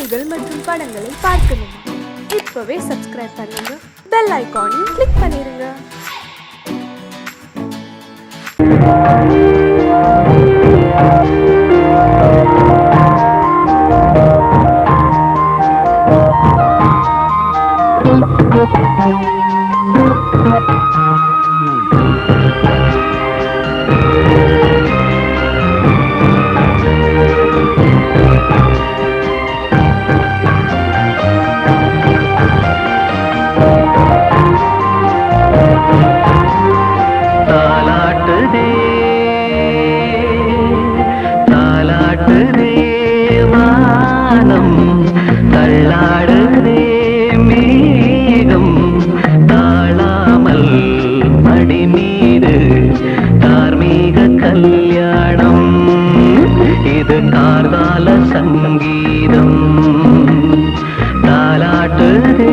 பாடல்கள் மற்றும் படங்களை பார்க்கணுமா? இப்பவே சப்ஸ்கிரைப் பண்ணுங்க, பெல் ஐகானையும் கிளிக் பண்ணிருங்க. சங்கீதம் தாலாட்டுதே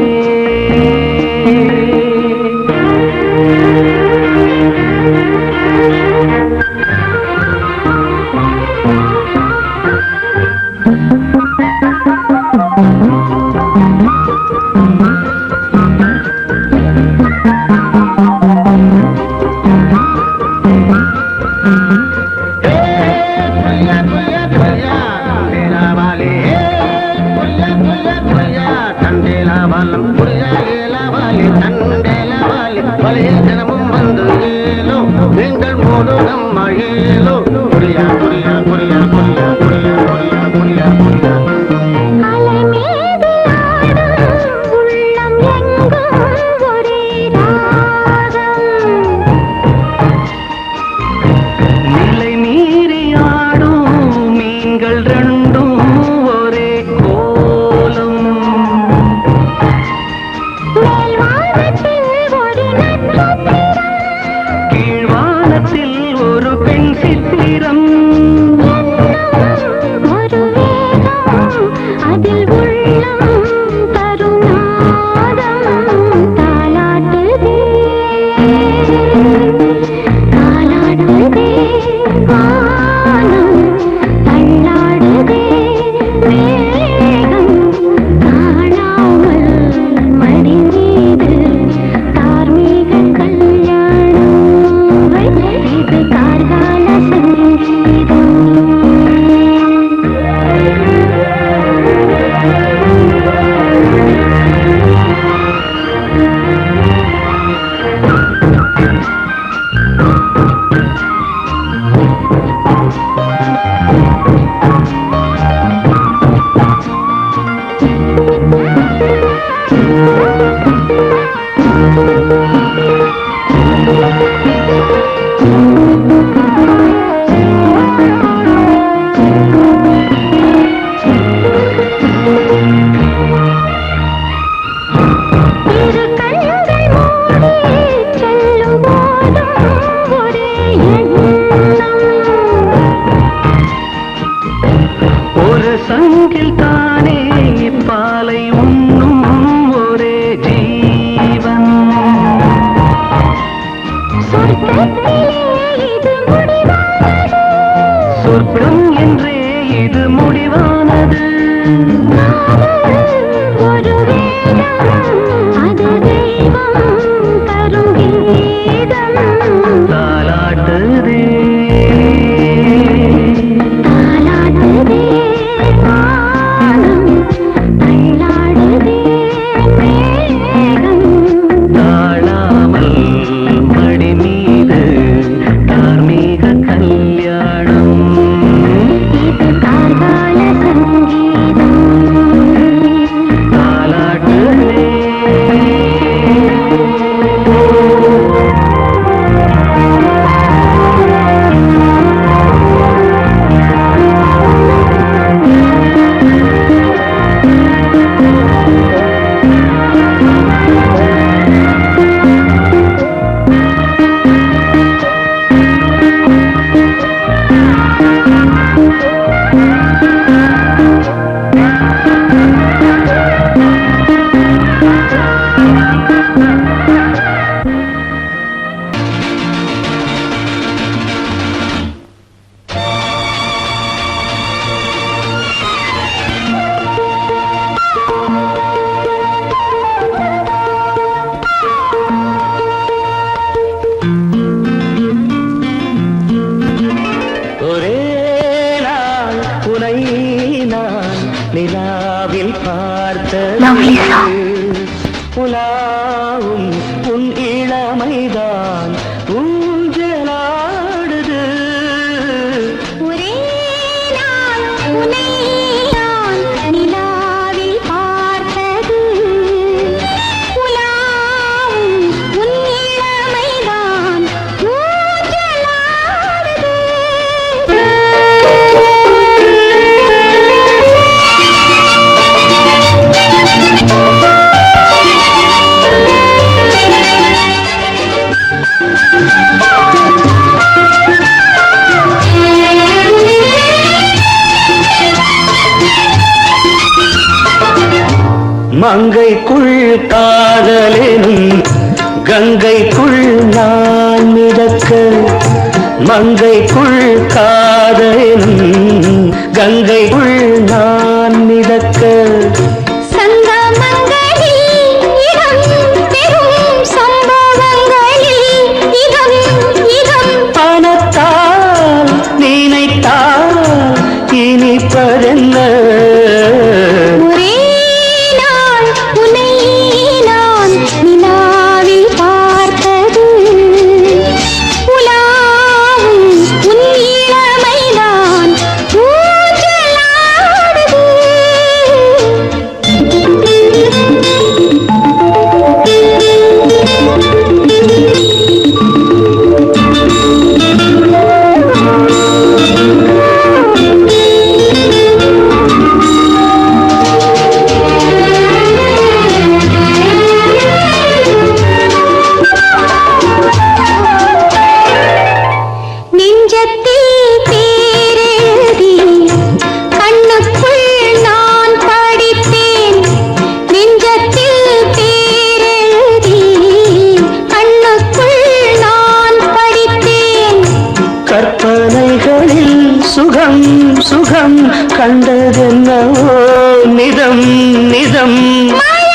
தினமும் வந்து ஏலோ நீங்கள் மோதும் மழேலோ புரியா புரியா புரியா புரியா புரியா புரியா புரியா புரியா நிலை மீறி ஆடும் மீன்கள் ரெண்டும் ஒரே கோலம் கீழ்வானத்தில் ஒரு பெண் சித்திரம் அதில் உள்ளம் தருநாதம் தாலாட்டுதே தாலாட்டுதே வானம் தள்ளாடுதே மேகம் காணாமல் மடி மீது தார்மீக கல்யாணம் இது கார்கால சங்கீதம். சங்கில் தானே பாலை உண்ணும் ஒரே ஜீவன் சொர்க்கம் என்றே இது முடிவானது ஒரு அது தெய்வம் தரும் கீதம் தாலாட்டுதே தாலாட்டுதே தாழாமல் மடி மீது தார்மீக கல்யாணம் இது கார்கால சங்கீதம். நிலாவில் Lovely பார்த்தது song. உலாவும் உன் இளமைதான் ஊஞ்சலாடுது ஒரே நாள் உன்னை நான் நிலாவில் பார்த்தது உலாவும் உன் இளமைதான் ஊஞ்சலாடுது. மங்கைக்குள் காதலெனும் கங்கைக்குள் நான் மிதக்க மங்கைக்குள் காதலெனும் கங்கைக்குள் நான் மிதக்க சங்கமங்களில் இடம் பெறும் சம்பவங்களில் இதம் இதம் பணத்தால் நினைத்தால் இனிப்பதென்ன ஒரே நாள் உன்னை நான் நிலாவில் பார்த்தது உலாவும் உன் இளமைதான் ஊஞ்சலாடுது. நெஞ்சத்தில் பேரெழுதி கண்ணுக்குள் நான் படித்தேன் நெஞ்சத்தில் பேரெழுதி கண்ணுக்குள் நான் படித்தேன் கற்பனைகளில் சுகம் சுகம் கண்டதென்னவோ நிதம் நிதம் மழை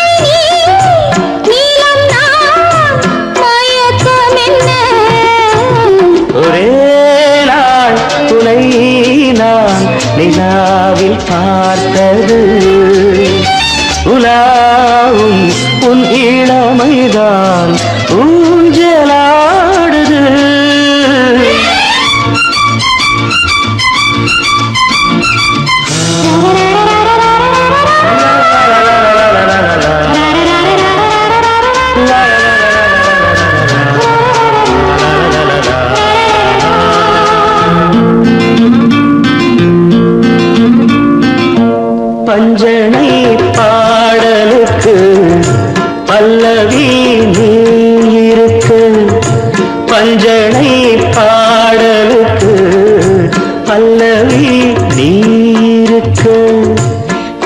நீலம் நான் மயக்கம் என்ன ஒரே நாள் துணை நான் நிலாவில் பார்த்தது உலாவும் உன் இளமைதான் ஊஞ்சலாடுது பஞ்சனை பாடலுக்கு பல்லவி நீ இருக்கு பஞ்சனை பாடலுக்கு பல்லவி நீ இருக்கு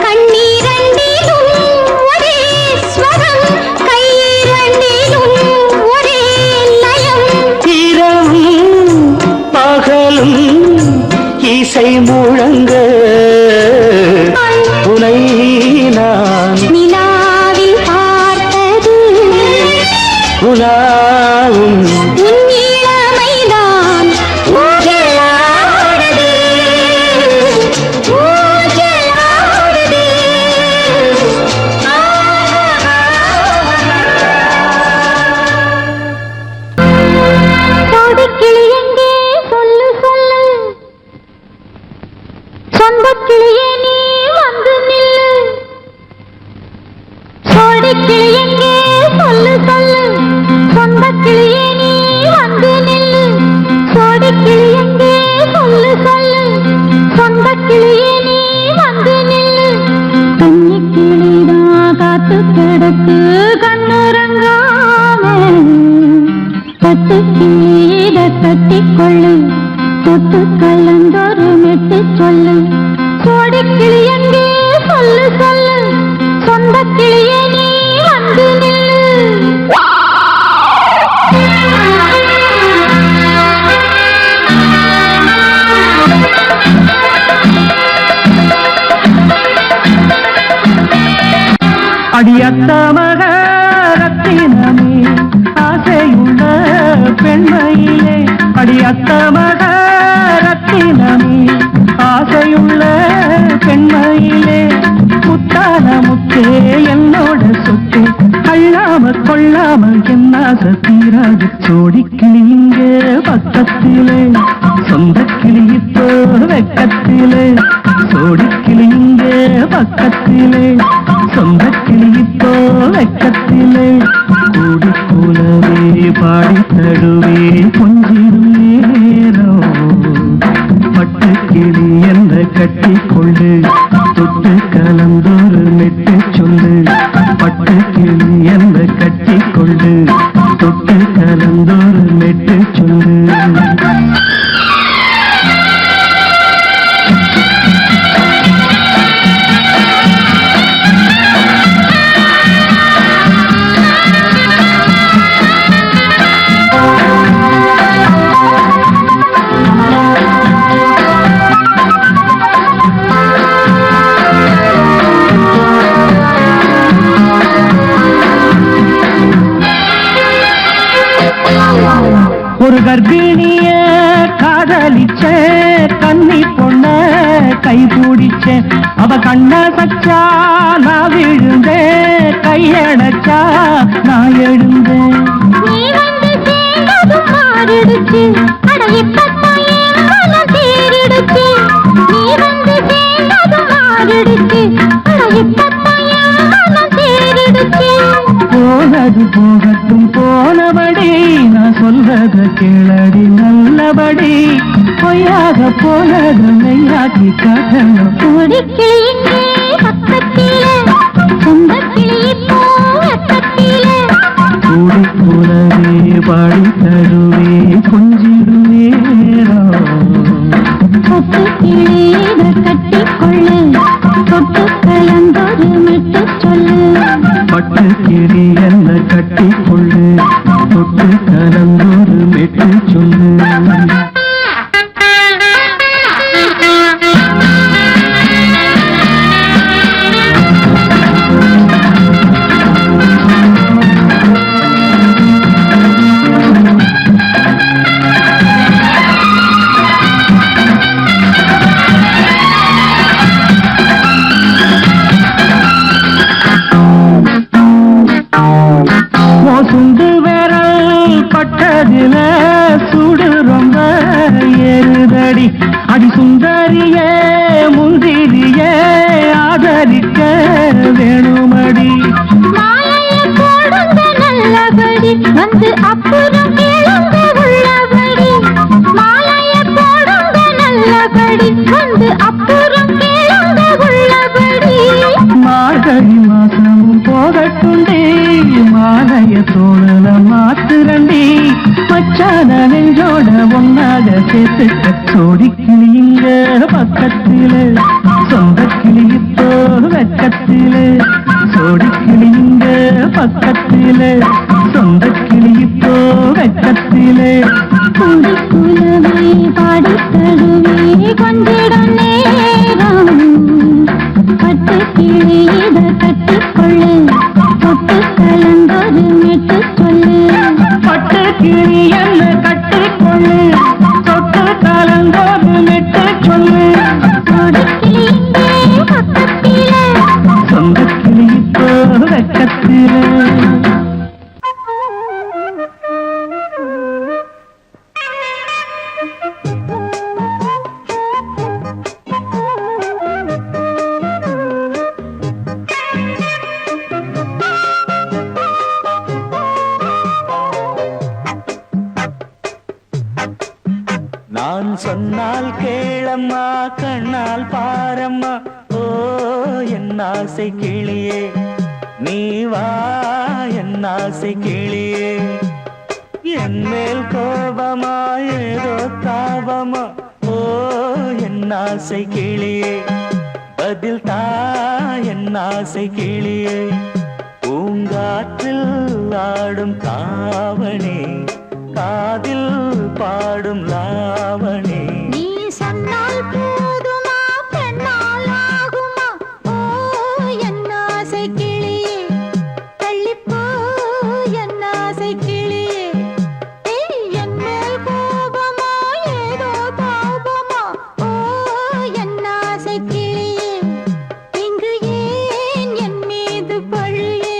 கண்ணீரண்டிலும் ஒரே ஸ்வரம் கையிரண்டிலும் ஒரே லயம் இரவும் பகலும் இசை முழங்க உனை நான் நிலாவில் பார்த்தது உலாவும் உன் இளமைதான் ஊஞ்சலாடுது ஊஞ்சலாடுது. கோடிக்கிளி எங்கே சொல்லு சொல்லு சொந்தக்கிளியே நீ வந்து நில்லு கோடிக்கிளி எங்கே சொல்லு சொல்லு சொந்தக்கிளியே நீ வந்து நில்லு கோடிக்கிளி எங்கே சொல்லு சொல்லு சொந்தக்கிளியே நீ வந்து நில்லு கன்னி கிளிதான் காத்து கிடக்கு கண்ணுறங்காம கட்டு கிளியிட கட்டிக்கொள்ளு தொட்டு கலந்தொரு மெட்டு சொல்லு கோடிக்கிளி எங்கே சொல்லு சொல்லு சொந்த கிளியே நீ வந்து நில்லு. அடியத்த மகரத்தினமே ஆசையுள்ள பெண்மையிலே அடியத்த மகரத்தினமே ஆசையுள்ள பெண்மையிலே சொன்னாச தீராது சோடி கிளி இங்கே பக்கத்திலே சொந்த கிளி இப்போ வெக்கத்திலே சோடி கிளி இங்கே பக்கத்திலே சொந்த கிளி இப்போ வெக்கத்திலே கூடி கூலவே பாடி தழுவே கொஞ்சிடும் நேரம் பட்டு கிளி என்ற கட்டி கொண்டு தொட்டு கலந்தொரு மெட்டு சொல்லு பட்டு கிளி என்ற கட்டி கொண்டு தொட்டு கலந்தொரு மெட்டு சொல்லு ஒரு கர்ப்பிணிய காதலிச்ச கன்னி பொண்ண கை பிடிச்ச அவ கண்ண சச்சா நான் விழுந்தேன் கையடைச்சா நான் எழுந்தேன் நீ வந்து சேர்ந்ததும் மாறிடுச்சு அட இப்பத்தான் என் மனம் தேறிடுச்சு நீ வந்து சேர்ந்ததும் மாறிடுச்சு அட இப்பத்தான் என் மனம் தேறிடுச்சு போனது போகட்டும் போனபடி நான் சொல்றத கேளடி நல்லபடி பொய்யாக போனது மெய்யாக்கி காட்டணும் கோடிக்கிளி இங்கே பக்கத்திலே சொந்த கிளி இப்போ வெக்கத்திலே கூடி கூடவே பாடி தருவே கொஞ்சிடும் நேரம் தொட்டு கிளீத கட்டிக்கொள்ளு தொட்டு கலந்தொரு மெட்டு சொல்லு பட்டு கிளி என்ன கட்டி கொள்ளு தொட்டு கலந்தொரு மெட்டு சொல்லு சுண்டு விரல் பட்டதில சுடு ரொம்ப ஏறுதடி அடி சுந்தரியே முந்திரியே ஆதரிக்க வேணுமடி மாலையை போடுங்க நல்லபடி வந்து அப்புறம் கேளுங்க உள்ளபடி மாலையை போடுங்க நல்லபடி வந்து அப்புறம் கேளுங்க உள்ளபடி மார்கழி மாசமும் போகட்டுண்டி மாலைய தோழல மாத்துரண்டி மச்சான நெஞ்சோட ஒன்னாக சேர்த்துக்க சோடி கிளிங்க பக்கத்திலே சொந்த கிளி இப்போ வெக்கத்திலே சோடி கிளிங்க பக்கத்திலே சொந்த கிளி இப்போ வெக்கத்திலே கூடி குலவே பாடி தழுவே கொஞ்சிடம் நேரம் பட்டு கிளீத கட்டிக்கொள்ளு தொட்டு கலந்தொரு மெட்டு சொல்லு பட்டு கிளி என்ன கட்டிக்கொள்ளு தொட்டு கலந்தோடு மெட்டு சொல்லு கோடிக்கிளி இங்கே பக்கத்திலே சொந்த கிளி இப்போ வெக்கத்திலே நான் சொன்னால் கேளம்மா கண்ணால் பாரம்மா ஓ என் ஆசை கிளியே நீ வா என் ஆசை கிளியே என் மேல் கோபமா ஏதோ தாபமா ஓ என் ஆசை கிளியே பதில் தா என் ஆசை கிளியே பூங்காற்றில் ஆடும் தாவணி காதில் பாடும் லாவணி நீ சொன்னால் போதுமா பெண்ணால் ஆகுமா ஓ என் ஆசை கிளியே தள்ளிப்போ என் ஆசை கிளியே என் மேல் கோபமா ஏதோ தாபமா ஓ என் ஆசை கிளியே இங்கு ஏன் என் மீது பழியே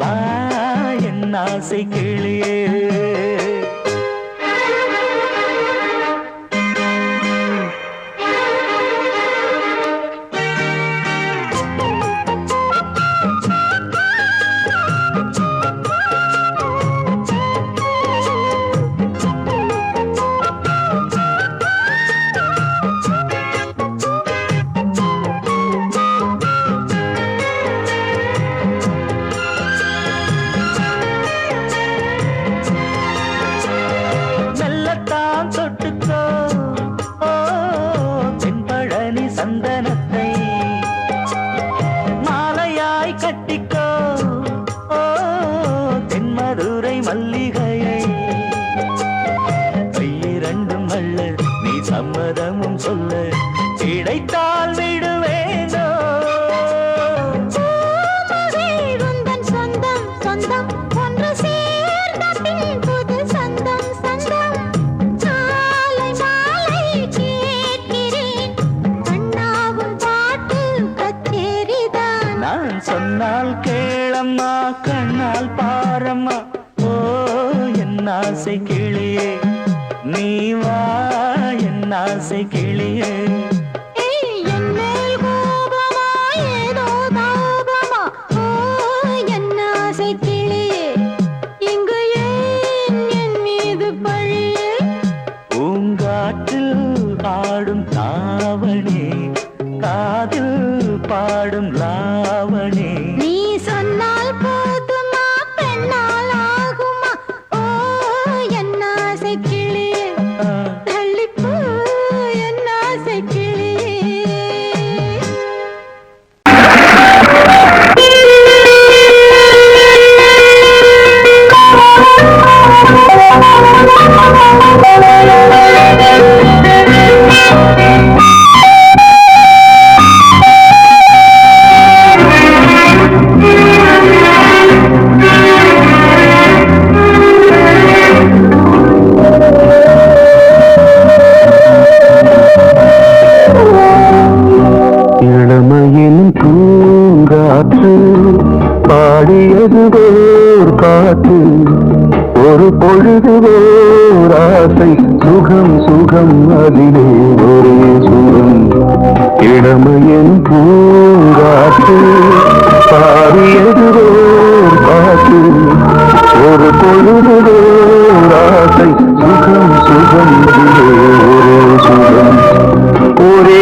வா என் ஆசை கிளியே. சந்தனத்தை மாலையாய் கட்டிக்கோ தென்மதுரை மல்லிகையை கையிரண்டும் அல்ல நீ சம்மதமும் சொல்ல கிடைத்தால் விடுவேனோ. சொந்தம் சொந்தம் ஒன்று சேர்ந்த பின் புது சொந்தம் சொந்தம் காலை மாலை கேட்கிறேன் கண்ணாவும் பாட்டு கச்சேரிதான். நான் சொன்னால் கேளம்மா கண்ணால் பாரம்மா ஓ என் ஆசை கிளியே நீ வா என் ஆசை கிளியே. ஆடும் தாவணி காதில் பாடும் லாவணி நீ சொன்னால் போதுமா பெண்ணால் ஆகுமா ஓ என் ஆசை கிளியே தள்ளிப்போ என் ஆசை கிளியே. இளமையின் பூங்காற்று பாடியது ஓர் காற்று ஒரு பொழுது ஓர் ஆசை சுகம் சுகம் அதிலே ஒரே சுகம். இளமையின் பூங்காற்று பாடியது ஓர் காற்று ஒரு பொழுது ஓர் ஆசை சுகம் சுகம் அதிலே ஒரே சுகம். ஒரே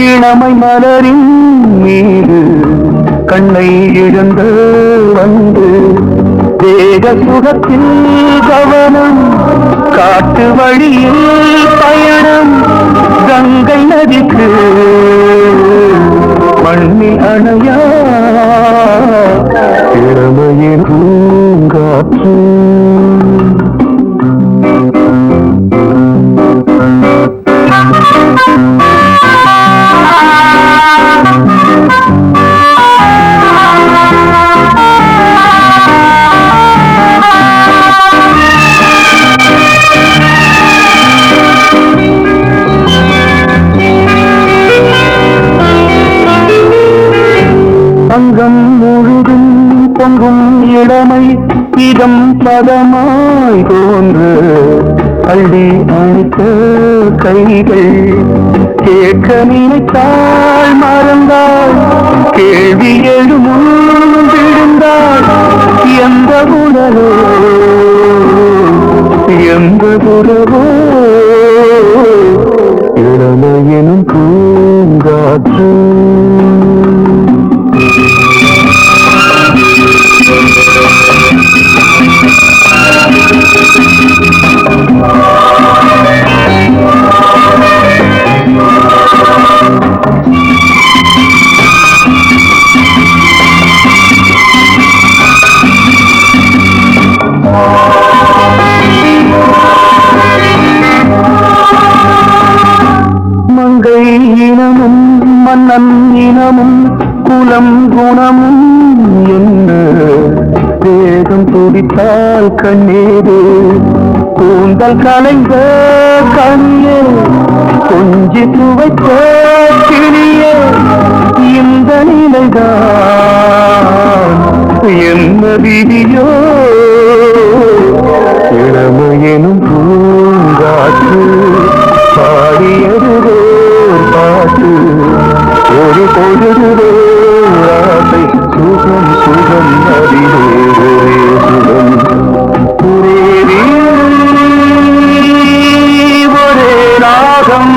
இளமை மலரின் மீது கண்ணை இழந்து வந்து தேக சுகத்தில் கவனம் காட்டு வழியில் பயணம் கங்கை நதிக்கு மண்ணில் அணையா இளமையின் பூங்காற்று. அங்கம் முழுதும் பொங்கும் இளமை இதம் பதமாய் தோன்று அள்ளி அணித்த கைகள் கேட்க நினைத்தாள் மறந்தாள் கேள்வி எழுமுன் விழுந்தாள் எந்த உணரோ எந்த புறவோ இளமையெனும் பூங்காற்று. மகன் இனமும் குலம் குணமும் என்ன வேகம் துடித்தால் கண்ணீரு கூந்தல் கலைந்த கண்ணியே கொஞ்சி துவைத்த கிளியே இந்த நிலைதான் என்ன விதியோ இளமையெனும் பூங்காற்று பாடியது பாட்டு ஒரு பொழுது ஆசை சுகம் சுகம் அறிவே ஒரே சுகம் ஒரே ராகம்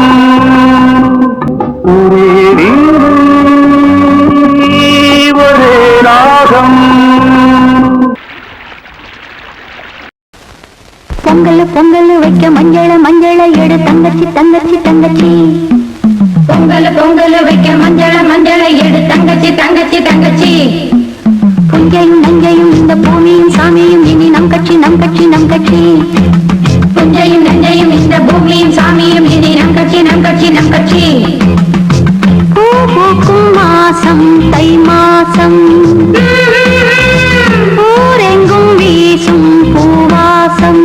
ஒரே ராகம். பொங்கல் பொங்கல் வைக்க மஞ்சள மஞ்சள எடு தங்கச்சி தங்கச்சி தங்கச்சி பொங்கல் பொங்கல் வைக்க மஞ்சள மஞ்சள எடு தங்கச்சி தங்கச்சி தங்கச்சி புஞ்சையும் நஞ்சையும் இந்த பூமியும் சாமியும் இனி நம் கட்சி நம் கட்சி நம் கட்சி புஞ்சையும் நஞ்சையும் இந்த பூமியும் சாமியும் இனி நம் கட்சி நம் கட்சி நம் கட்சி பூ பூக்கும் மாசம் தை மாசம் ஊரெங்கும் வீசும் பூவாசம்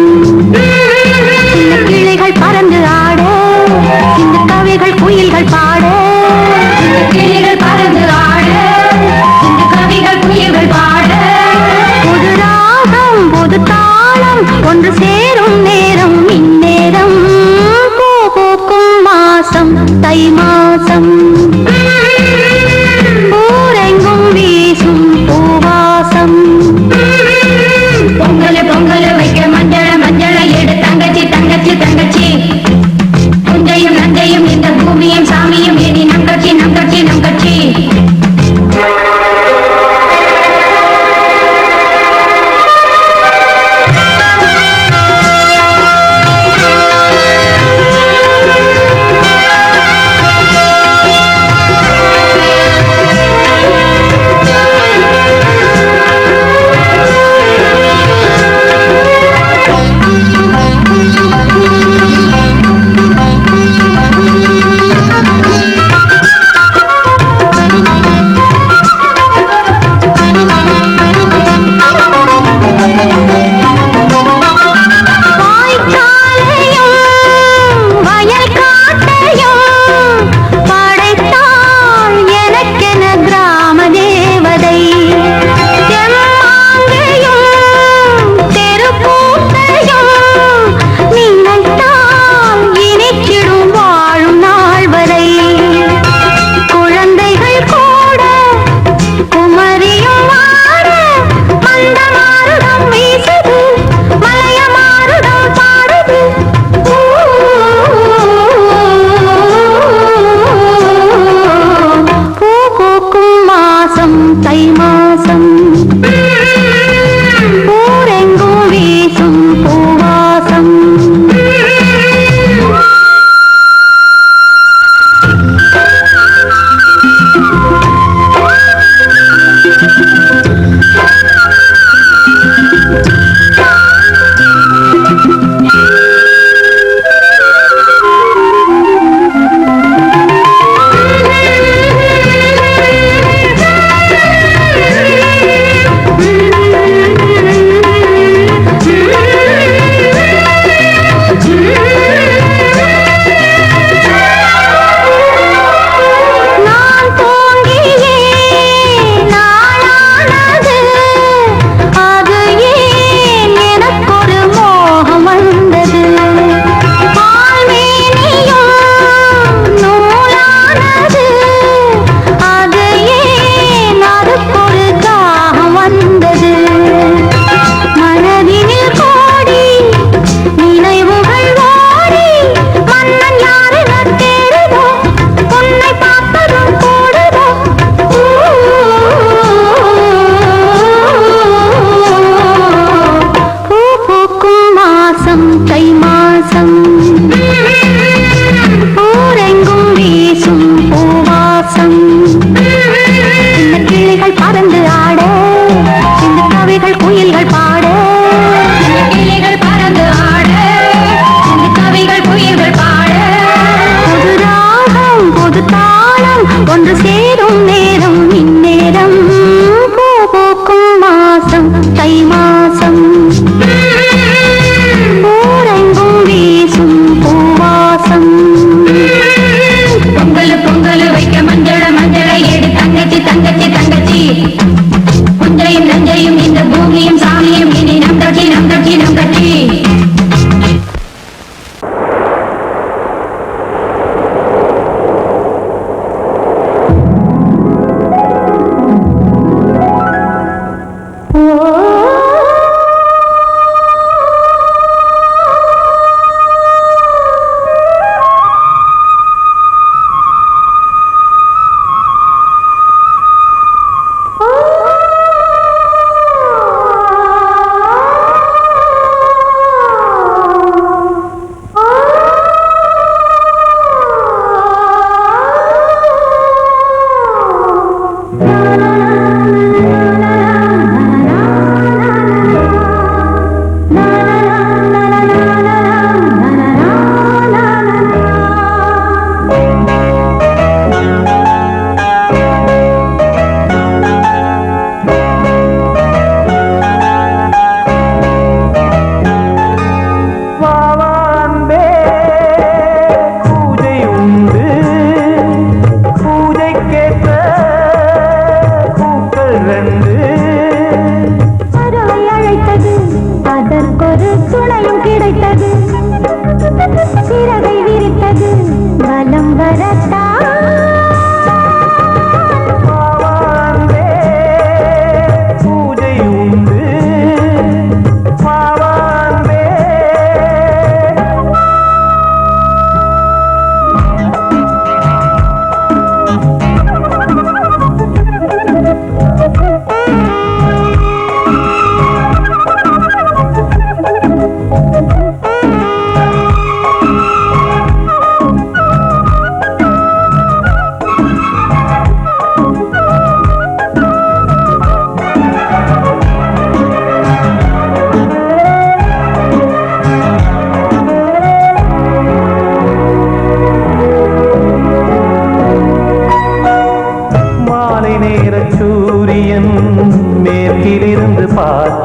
சின்ன கிளிகள் பறந்து ஆட இந்த கவிகள் குயில்கள் பாட கிளிகள் பறந்து ஆட இந்த கவிகள் குயில்கள் பாட புது ராகம் புது தாளம் ஒன்று சேரும்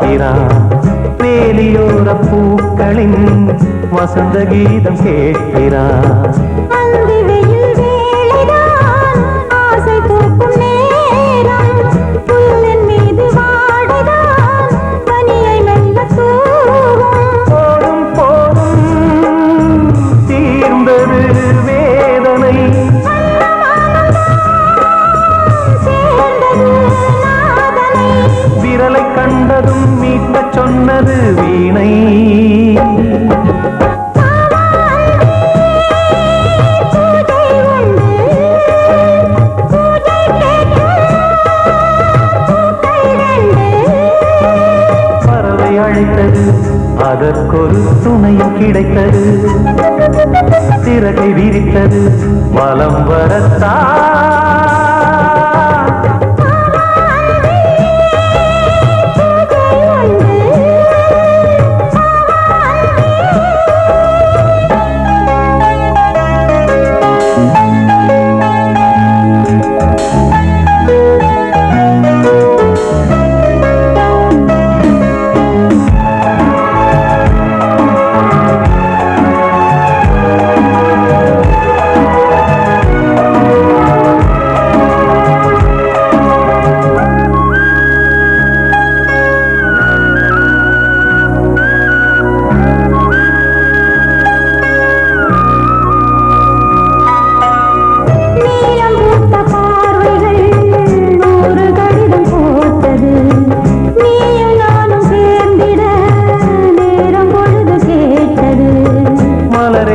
பார்க்கிறான். வேலியோர பூக்களின் வசந்த கீதம் கேட்கிறான். கண்டதும் மீட்ட சொன்னது வீணை. பறவை அழைத்தது, அதற்கொரு துணையும் கிடைத்தது. சிறகை விரித்தது, வலம் வரத்தா.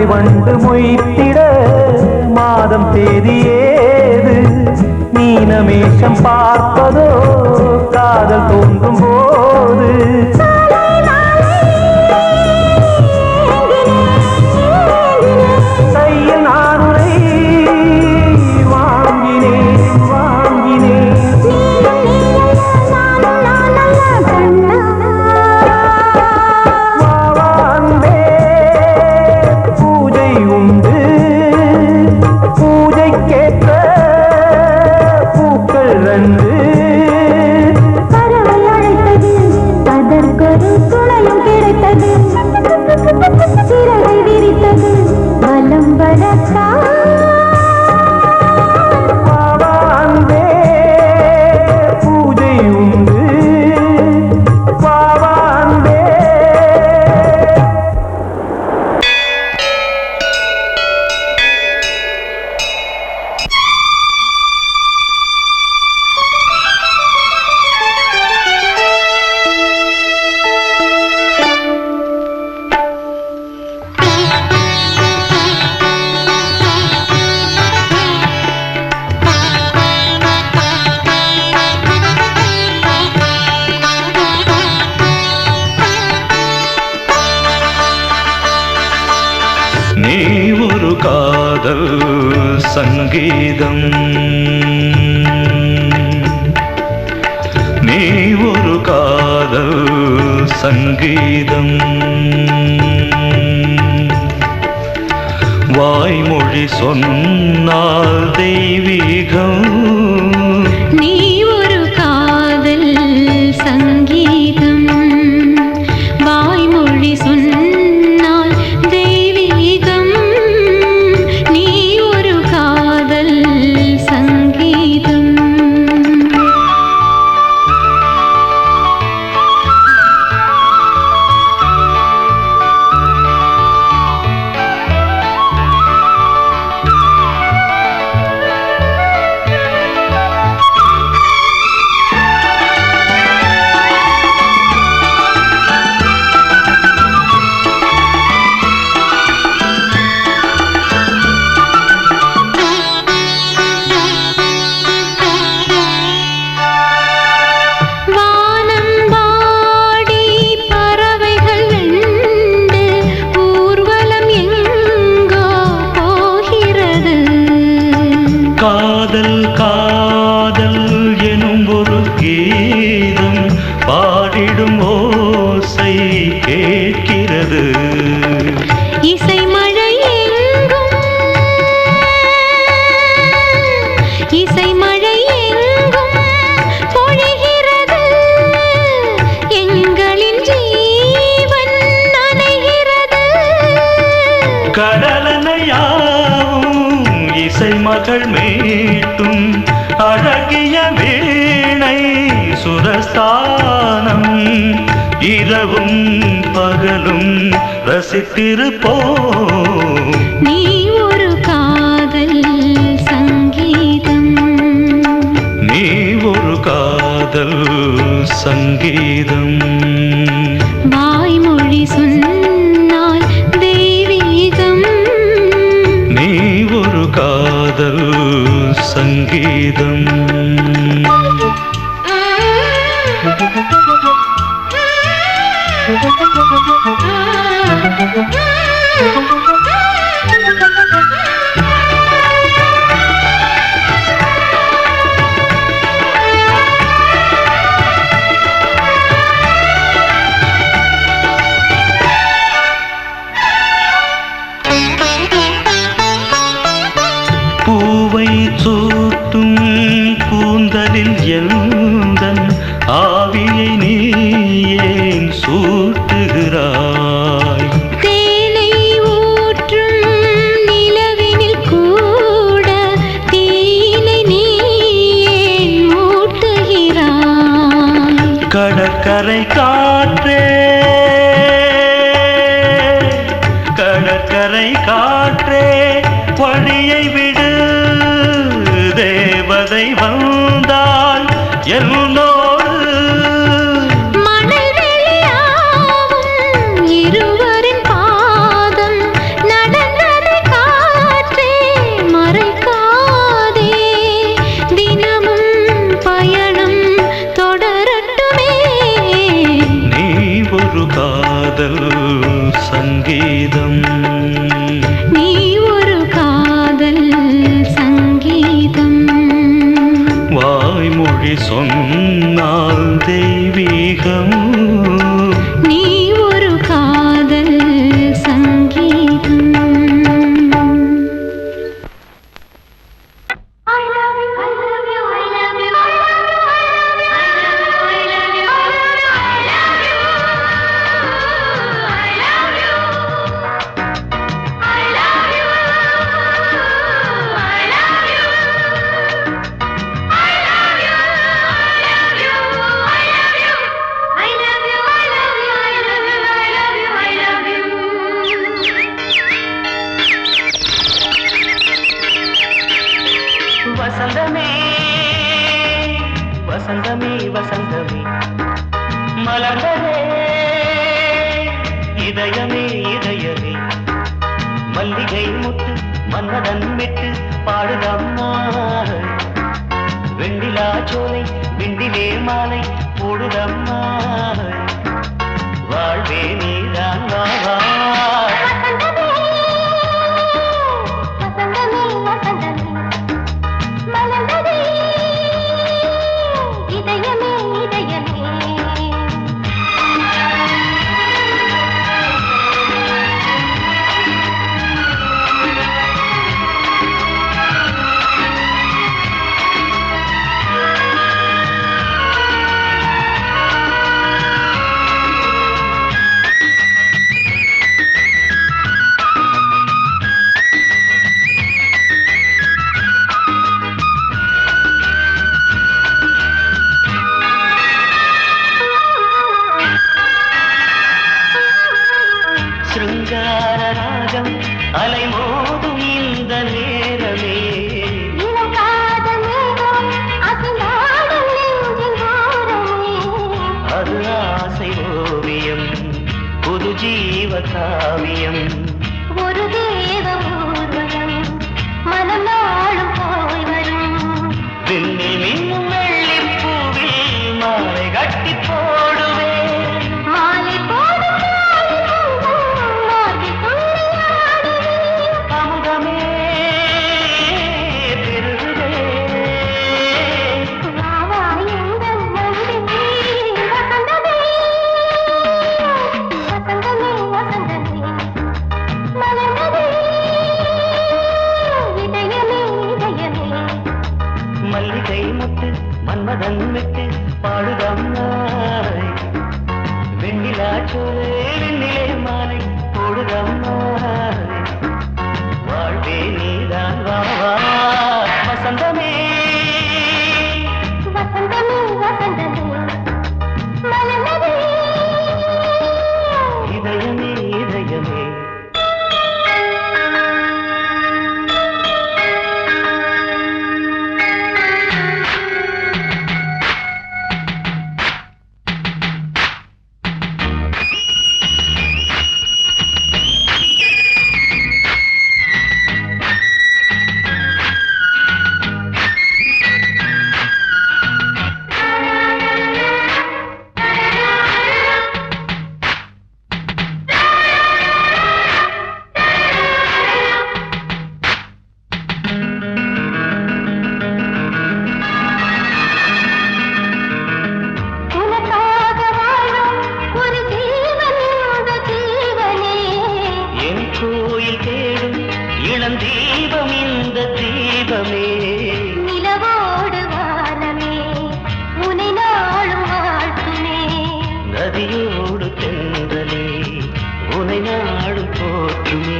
வண்டு மொய்த்திட மாதம் தேதியேது. மீனமேஷம் பார்ப்பதோ காதல் தோன்றும் போது. கையில் நானுரை வாங்கினேன் வாங்கினேன். சிறகை விரித்தது, வலம் வரத்தா. பூஜை உண்டு பாவாண்டே. நீ ஒரு காதல் சங்கீதம், நீ ஒரு காதல் சங்கீதம். வாய்மொழி சொன்னால் தெய்வீகம். நீ ஒரு காதல் சங்கீதம், வாய்மொழி சொன்னால் தெய்வீகம். நீ ஒரு காதல் சங்கீதம். காதல் காதல் எனும் ஒரு கீதம் பாடிடும் ஓசை கேட்கிறது. இசை மழை எங்கும், இசை மழை எங்கும் பொழிகிறது. எங்கள் இசை மகள் மீட்டும் அழகிய வீணை சுரஸ்தானம் இரவும் பகலும் ரசித்திருப்போம். நீ ஒரு காதல் சங்கீதம், நீ ஒரு காதல் சங்கீதம். வாய்மொழி சொன்னால் தெய்வீகம், நீ ஒரு காதல் சங்கீதம். பூவை சூட்டும் கூந்தலில் எந்தன் ஆவியை நீ ஏன் சூட்டுகிறாய்? தேனை ஊற்றும் நிலவினில் கூட தீனை நீ ஏன் மூட்டுகிறாய்? கடற்கரை காற்றே, கடற்கரை காற்றே வழியை விடு, தேவதை வந்தால் என்னோடு. மணல் வெளியாகும் இருவரின் பாதம் நடந்ததை காற்றே மறைக்காதே, தினமும் பயணம் தொடரட்டுமே. நீ ஒரு காதல் சங்கீதம், நீ ஒரு காதல் சங்கீதம். வாய்மொழி சொன்னால் தெய்வீகம். நீ ஒரு காதல் சங்கீதம். வசந்தமே வசந்தமே வசந்தமே மலர்ந்ததே இதயமே இதயமே மல்லிகை முத்து மன்மதன் மெட்டு பாடுதம்மா. வெண்ணிலா சோலை விண்டிலே மாலை போடுதம்மா. வாழ்வே நீதான் வா வா. அலைமோதும் இந்த நேரமே அது ஆசை ஓவியம் புது ஜீவ காவியம் ஒரு தேவ ஊர்வலம் மனம் நாளும் போய் வரும் விண்ணில் மின்னும் வெள்ளி பூவில் மாலை கட்டி போடுவேன் மாலை போடும் அமுதமே பெருகுதே மல்லிகை முத்து மன்மதன் விட்டு பாடுதம்மாய் வெண்ணிலா சோலை வெண்ணிலே மாலை போடுதம்மாய் வாழ்வே நீதான் வா வா. நதியோடு தென்றலே உனை நாடும் போற்றுமே.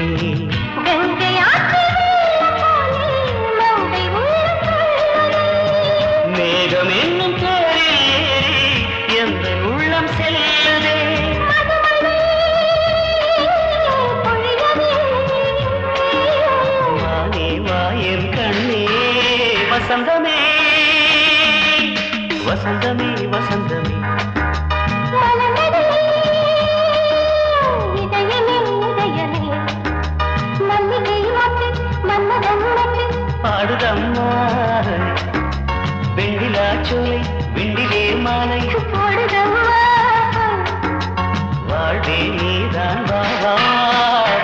மேகம் என்னும் பேரில் ஏறி எந்த உள்ளம் செல்லுதே. வானே வாயன் கண்ணே வசந்தமே வசந்தமே வசந்தமே பாடுதம்மா வெண்ணிலா சோலை வெண்ணிலே மாலை வாழ்வே நீதான் வா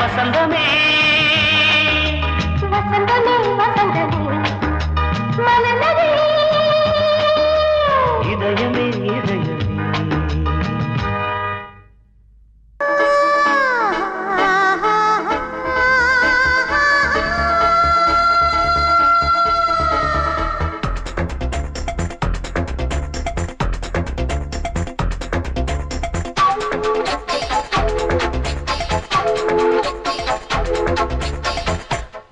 வசந்தமே வசந்தமே வசந்தமே மலர்ந்ததே இதயமே இதயமே.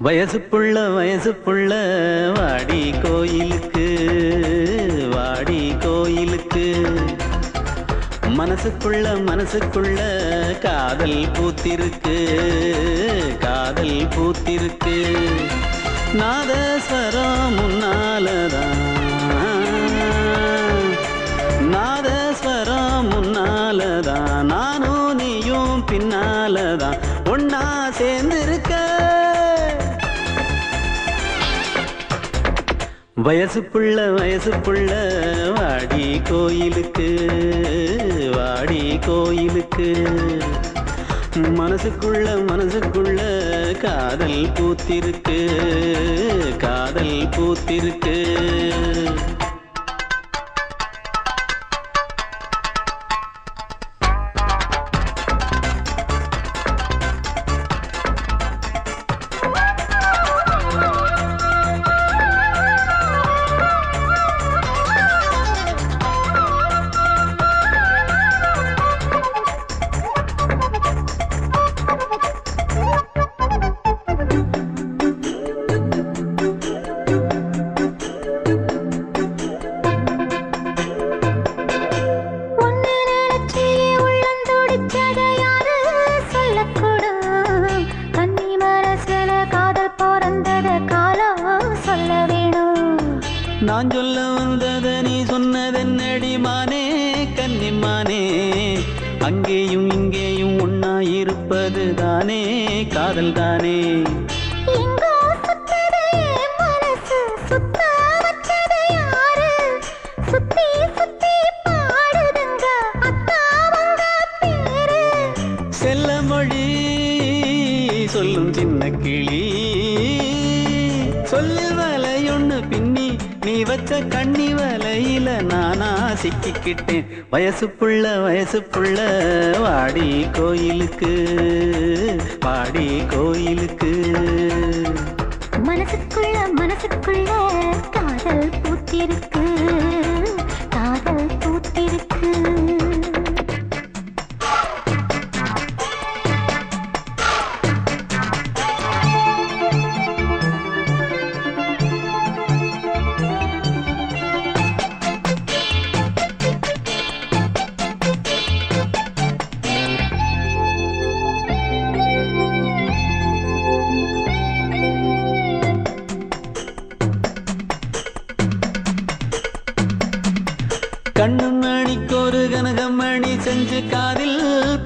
வயசு புள்ள வாடி கோயிலுக்கு மனசுக்குள்ள காதல் பூத்திருக்கு நாதஸ்வரம் முன்னாலதான் நானும் நீயும் பின்னாலதான் ஒன்னா சேர்ந்திருக்க. வயசு புள்ள வாடி கோயிலுக்கு மனசுக்குள்ள காதல் பூத்திருக்கு. நான் சொல்ல வந்தத நீ சொன்னதென்னடி மானே கன்னிமானே, அங்கேயும் இங்கேயும் ஒன்னா இருப்பது தானே காதல் தானே. செல்ல மொழி சொல்லும் சின்ன கிளி சொல்லில் வலையொன்னு பின்னி நீ வச்ச கண்ணி வலையில நானா சிக்கிக்கிட்டேன். வயசு புள்ள வாடி கோயிலுக்கு மனசுக்குள்ள காதல் பூத்திருக்கு. கண்ணு மணிக்கொரு கனகமணி செஞ்சு காதில்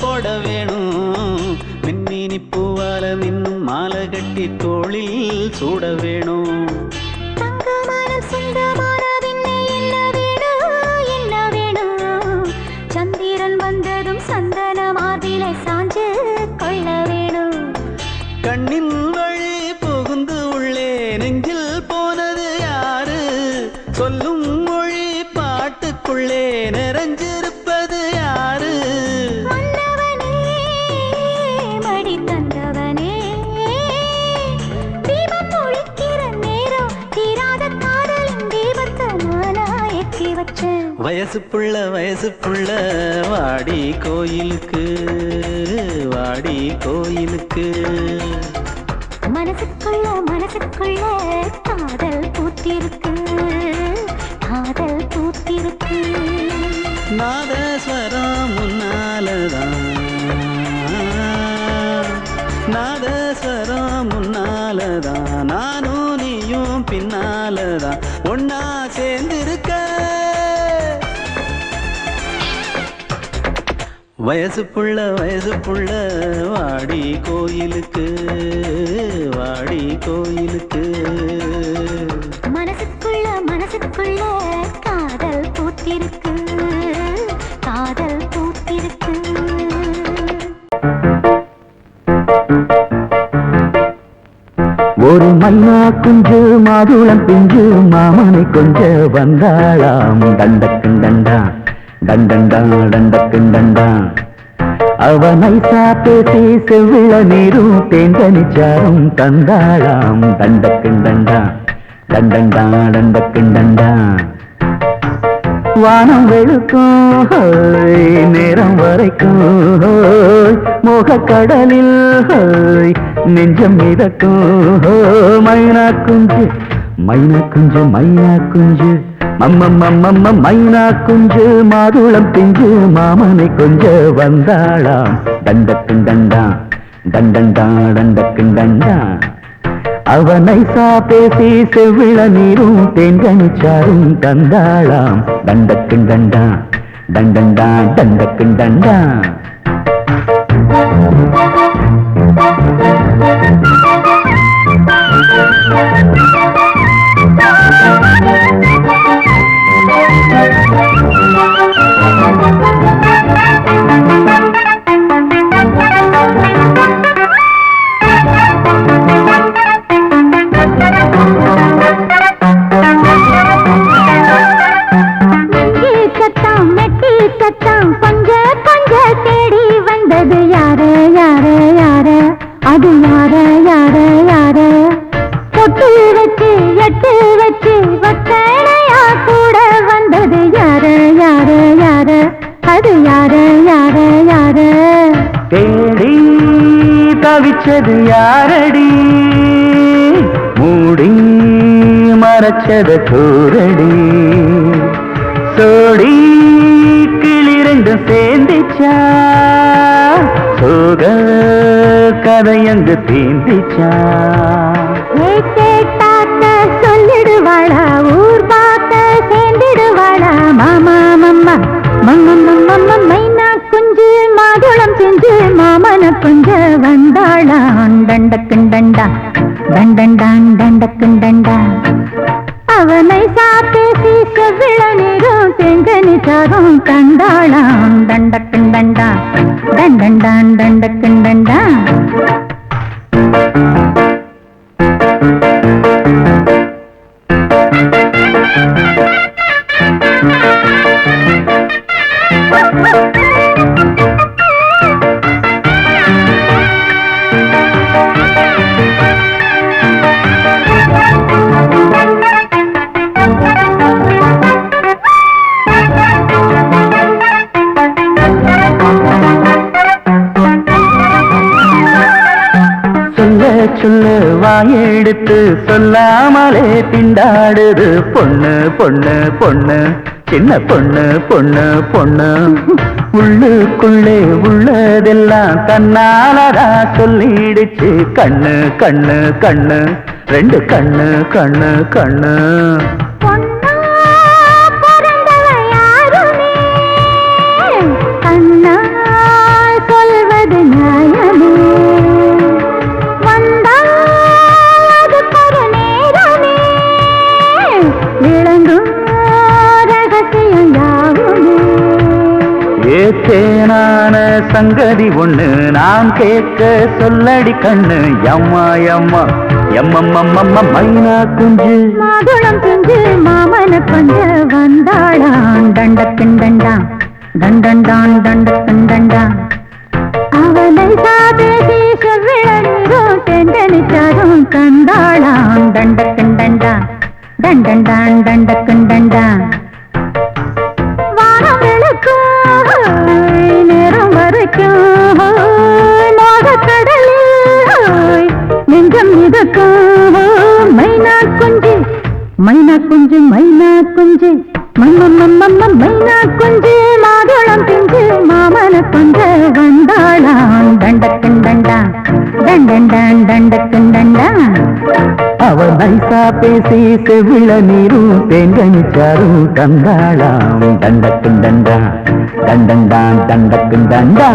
போட வேணும். மின்னினி பூவால மின்னும் மாலை கட்டி தோளில் சூட வேணும். சந்திரன் வந்ததும் சந்தன மார்பிலை சாஞ்சு கொள்ள வேணும். கண்ணின் வழி புகுந்து உள்ளே நெஞ்சில் போனது யாரு, சொல்லும் மொழி பாட்டுக்குள்ளே நிறைஞ்சிருப்பது யாரு. மன்னவனே மடி தந்தவனே, தீபம் ஒழிக்கிற நேரம் வயசு புள்ள வாடி கோயிலுக்கு வாடி கோயிலுக்கு. மனசுக்குள்ள காதல் பூத்திருக்கு காதல் பூத்திருக்கு. நாதஸ்வரம் முன்னாலதான் நாதஸ்வரம் முன்னாலதான் நானும் நீயும் பின்னாலதான் ஒன்னா சேர்ந்திருக்க. வயசு புள்ள வாடி கோயிலுக்கு வாடி கோயிலுக்கு. மனசுக்குள்ள காதல் பூத்திருக்கு காதல் பூத்திருக்கு. ஒரு மைனா குஞ்சு மாதுளம் பிஞ்சு மாமனை கொஞ்ச வந்தாளாம் தண்டக்குண்டண்டா டண்டண்டா டண்டக்குண்டண்டா. அவனை பேசி செவ்விள நீரும் தேங்கனிச்சாரும் தந்தாளாம் தண்டக்குண்டண்டா டண்டண்டா டண்டக்குண்டண்டா. வானம் வெளுக்கும் நேரம் வரைக்கும் மோகக்கடலில் நெஞ்சம் மிதக்கும். மைனா குஞ்சு மைனா குஞ்சு மைனா குஞ்சு மம்மம்மம்மம்ம மைனா குஞ்சு மாதுளம் பிஞ்சு மாமனை கொஞ்ச வந்தாளாம் தண்டக்குண்டண்டா டண்டண்டா டண்டக்குண்டண்டா. அவனை பேசி செவ்விள நீரும் தேன்கனிச்சாரும் தந்தாளாம் தண்டக்குண்டண்டா டண்டண்டா டண்டக்குண்டண்டா. தேடி தவிச்சது யாரடி மூடி மறைச்சது கூரடி சோடி கிளிரண்டு சேர்ந்திச்சா சோக கதையங்கு தீந்திச்சா. சொல்லிடுவாளா ஊர் பார்த்த சேர்ந்திடுவாளா மாமா மம்மா மம்மம்மம்ம மைனா குஞ்சு மாதுளம் செஞ்சு மாமன கொஞ்ச வந்தாளான் தண்டக்குண்டண்டா தண்டண்டான் தண்டக்குண்டண்டா. அவனை பேசி செவ்விள நீரும் தெங்கனிச்சாரும் தந்தாளான் தண்டக்குண்டண்டா தண்டண்டான் தண்டக்குண்டண்டா. சொல்ல வாயெடுத்து சொல்லாமலே திண்டாடுது பொண்ணு பொண்ணு பொண்ணு சின்ன பொண்ணு பொண்ணு பொண்ணு. உள்ளுக்குள்ளே உள்ளதெல்லாம் தன்னாலதா சொல்லிடுச்சு கண்ணு கண்ணு கண்ணு ரெண்டு கண்ணு கண்ணு கண்ணு. சொல்வது நியாயமே ஏத்தேனான சங்கதி ஒண்ணு நான் கேட்க சொல்லடி கண்ணு எம்மா எம்மா எம்மம்மம்மம்ம மைனா குஞ்சு மாதுளம் குஞ்சு மாமன கொஞ்ச வந்தாளான் தண்டக்குண்டண்டா தண்டண்டான் தண்டக்குண்டண்டா. அவனை பேசி செவ்விள நீரும் தெண்டனிச்சாரும் தந்தாளான் தண்டக்குண்டண்டா தண்டண்டான் தண்டக்குண்டண்டா. பேசி செவிள நீரும் தேங்கனிச்சாரும் தந்தாளாம் தண்டக்கும் தண்டா தண்டண்டான் தண்டக்கும் தண்டா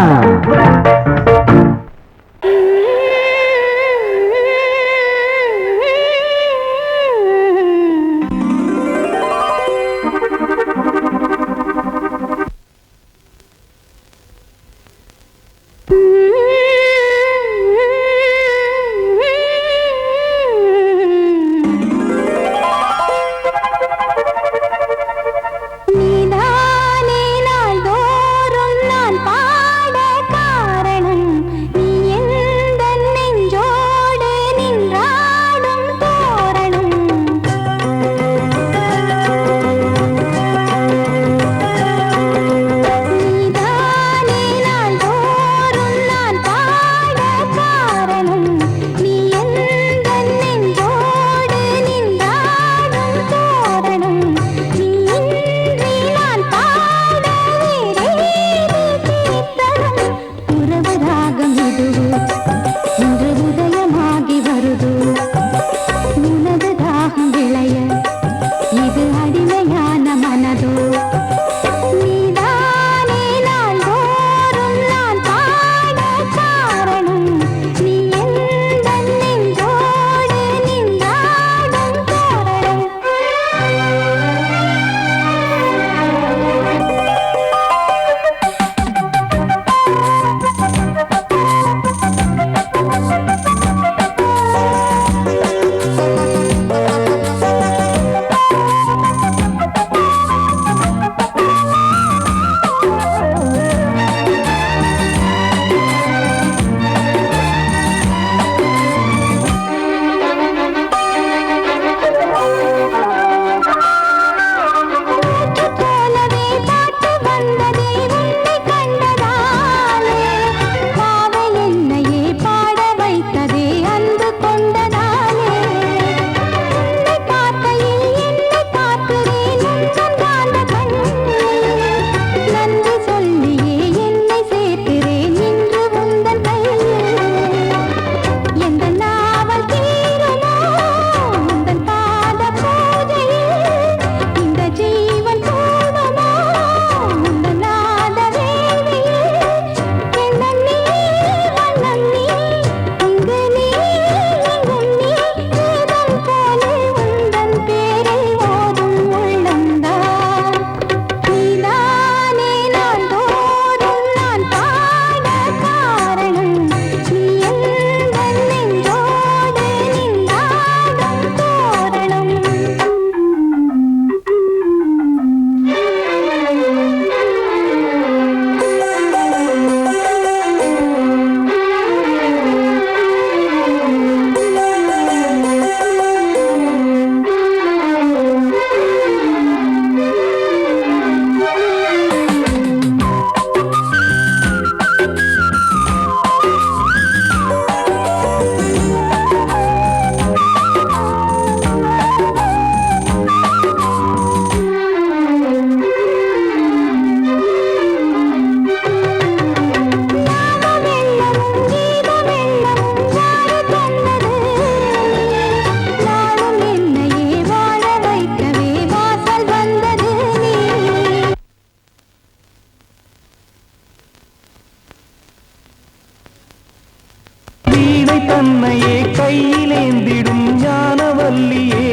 தன்னையே கையிலேந்திடும் ஞானவல்லியே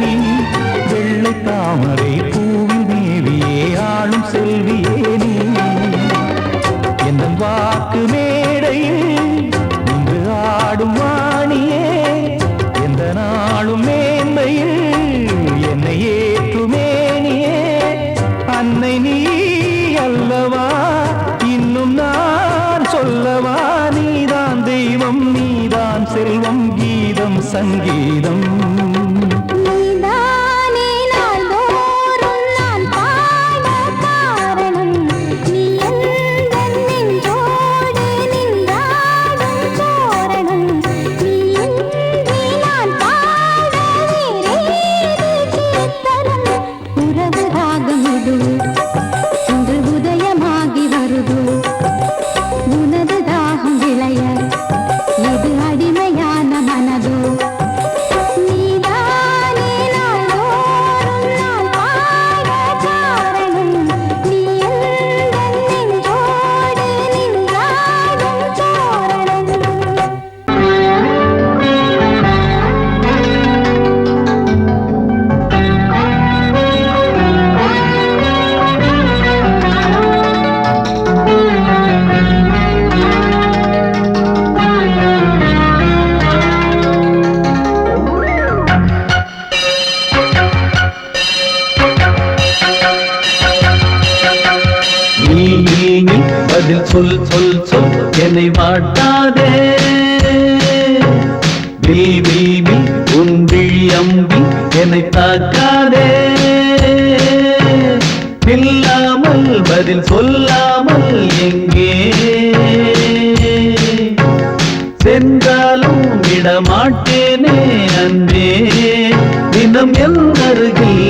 நீ வெள்ளை தாமரை பூவில் மேவியே ஆளும் செல்வியே நீ என் வாக்கு மேடையில் இன்று ஆடும் வாணியே எந்த நாளும் மேன்மையில் என்னை ஏற்றுமேனியே அன்னை நீ அல்லவா இன்னும் நான் சொல்லவா நீதான் தெய்வம் நீதான் செல்வம் கீதம் சங்கீதம் பதில் சொல் சொல் சொல் என்னை வாட்டாதே வில் வில் வில் உன் விழி அம்பி என்னை தாக்காதே இல்லாமல் பதில் சொல்லாமல் எங்கே சென்றாலும் விடமாட்டேனே அன்பே தினம் என் அருகில்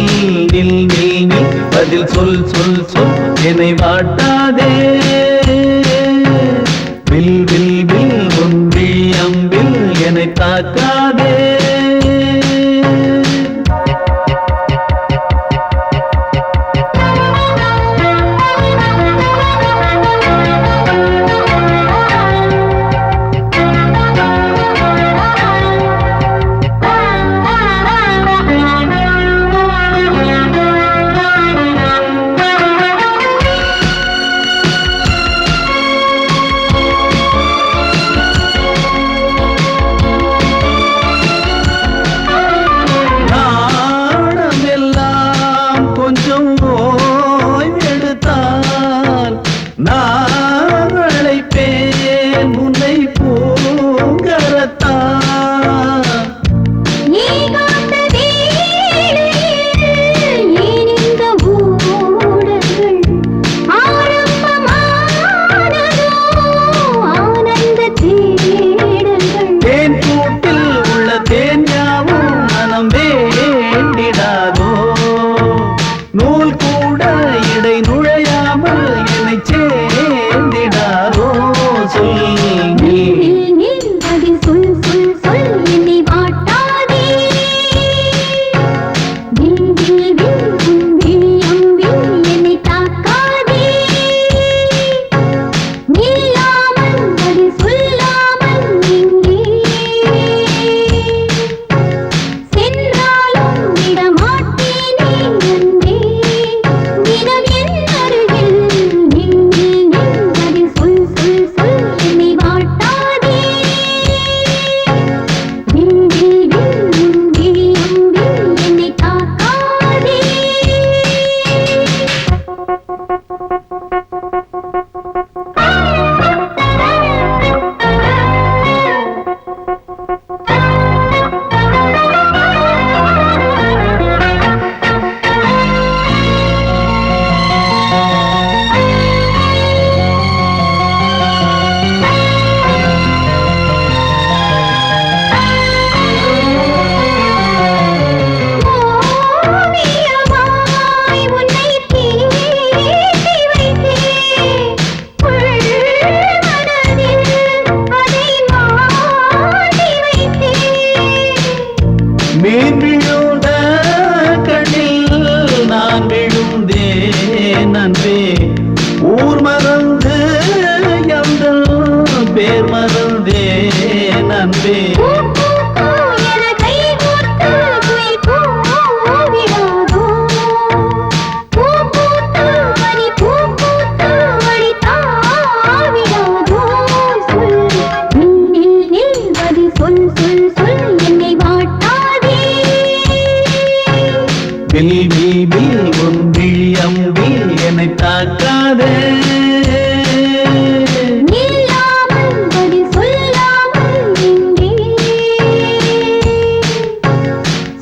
நில் நில் நில் பதில் சொல் சொல் சொல் என்னை வாட்டாதே வில் வில் வில் உன் விழி அம்பில் என்னை தாக்காதே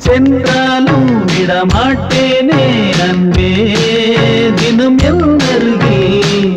சென்றாலும் விடமாட்டேனே அன்பே தினம் என் அருகில்